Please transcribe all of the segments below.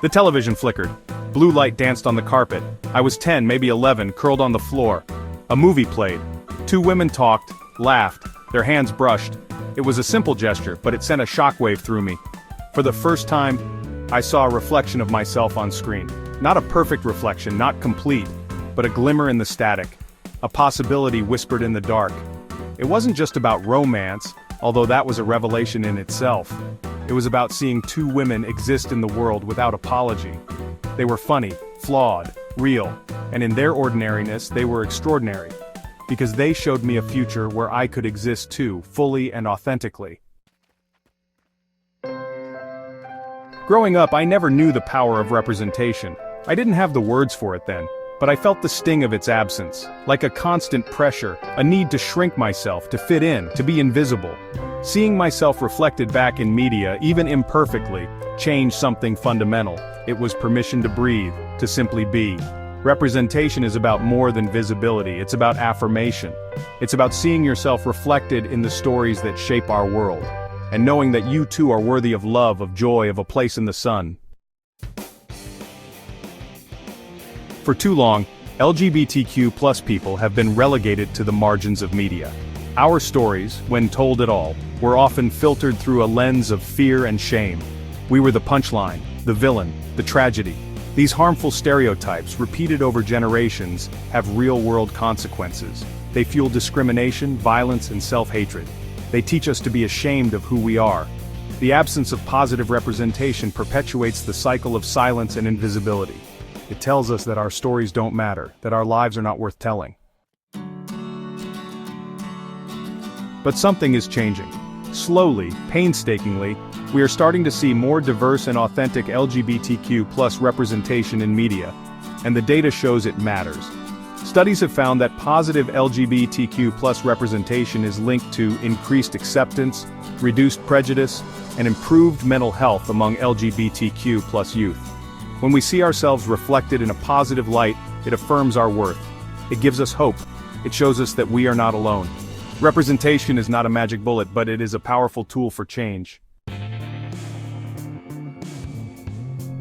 The television flickered. Blue light danced on the carpet. I was 10, maybe 11, curled on the floor. A movie played. Two women talked, laughed, their hands brushed. It was a simple gesture, but it sent a shockwave through me. For the first time, I saw a reflection of myself on screen. Not a perfect reflection, not complete, but a glimmer in the static. A possibility whispered in the dark. It wasn't just about romance, although that was a revelation in itself. It was about seeing two women exist in the world without apology. They were funny, flawed, real, and in their ordinariness they were extraordinary. Because they showed me a future where I could exist too, fully and authentically. Growing up, I never knew the power of representation. I didn't have the words for it then, but I felt the sting of its absence, like a constant pressure, a need to shrink myself, to fit in, to be invisible. Seeing myself reflected back in media, even imperfectly, changed something fundamental. It was permission to breathe, to simply be. Representation is about more than visibility, it's about affirmation. It's about seeing yourself reflected in the stories that shape our world, and knowing that you too are worthy of love, of joy, of a place in the sun. For too long, LGBTQ+ people have been relegated to the margins of media. Our stories, when told at all, were often filtered through a lens of fear and shame. We were the punchline, the villain, the tragedy. These harmful stereotypes, repeated over generations, have real-world consequences. They fuel discrimination, violence, and self-hatred. They teach us to be ashamed of who we are. The absence of positive representation perpetuates the cycle of silence and invisibility. It tells us that our stories don't matter, that our lives are not worth telling. But something is changing. Slowly, painstakingly, we are starting to see more diverse and authentic LGBTQ+ representation in media, and the data shows it matters. Studies have found that positive LGBTQ+ representation is linked to increased acceptance, reduced prejudice, and improved mental health among LGBTQ+ youth. When we see ourselves reflected in a positive light, it affirms our worth. It gives us hope. It shows us that we are not alone. Representation is not a magic bullet, but it is a powerful tool for change.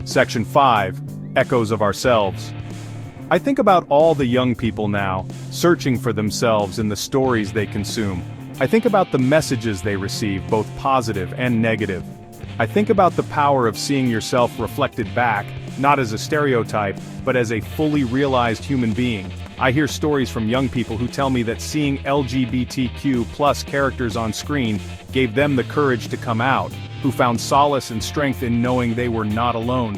Section 5. Echoes of Ourselves. I think about all the young people now, searching for themselves in the stories they consume. I think about the messages they receive, both positive and negative. I think about the power of seeing yourself reflected back, not as a stereotype, but as a fully realized human being. I hear stories from young people who tell me that seeing LGBTQ+ characters on screen gave them the courage to come out, who found solace and strength in knowing they were not alone,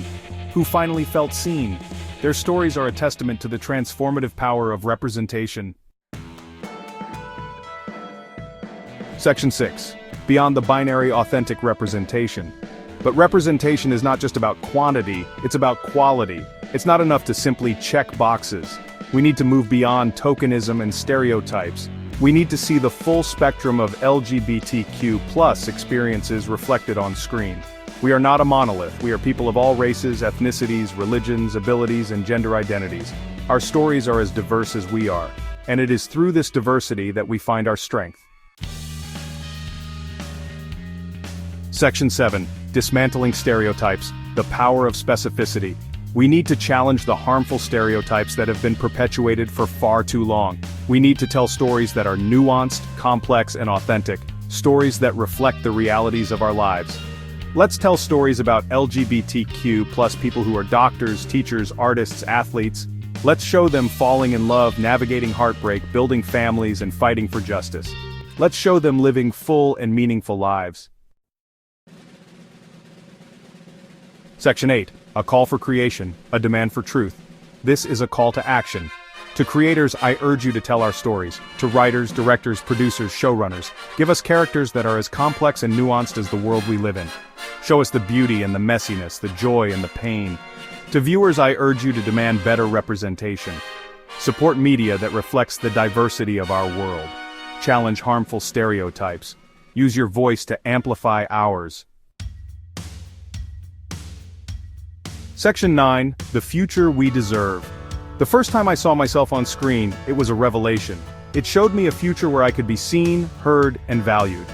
who finally felt seen. Their stories are a testament to the transformative power of representation. Section 6. Beyond the binary authentic representation. But representation is not just about quantity, it's about quality. It's not enough to simply check boxes. We need to move beyond tokenism and stereotypes. We need to see the full spectrum of LGBTQ+ experiences reflected on screen. We are not a monolith. We are people of all races, ethnicities, religions, abilities, and gender identities. Our stories are as diverse as we are, and it is through this diversity that we find our strength. Section 7. Dismantling Stereotypes. The Power of Specificity. We need to challenge the harmful stereotypes that have been perpetuated for far too long. We need to tell stories that are nuanced, complex, and authentic, stories that reflect the realities of our lives. Let's tell stories about LGBTQ+ people who are doctors, teachers, artists, athletes. Let's show them falling in love, navigating heartbreak, building families, and fighting for justice. Let's show them living full and meaningful lives. Section 8. A call for creation, a demand for truth. This is a call to action. To creators, I urge you to tell our stories. To writers, directors, producers, showrunners, give us characters that are as complex and nuanced as the world we live in. Show us the beauty and the messiness, the joy and the pain. To viewers, I urge you to demand better representation. Support media that reflects the diversity of our world. Challenge harmful stereotypes. Use your voice to amplify ours. Section 9. The Future We Deserve. The first time I saw myself on screen, it was a revelation. It showed me a future where I could be seen, heard, and valued.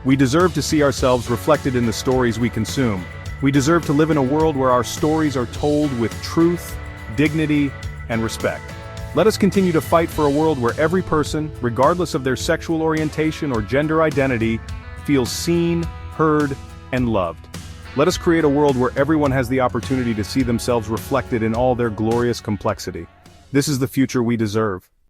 We deserve to see ourselves reflected in the stories we consume. We deserve to live in a world where our stories are told with truth, dignity, and respect. Let us continue to fight for a world where every person, regardless of their sexual orientation or gender identity, feels seen, heard, and loved. Let us create a world where everyone has the opportunity to see themselves reflected in all their glorious complexity. This is the future we deserve.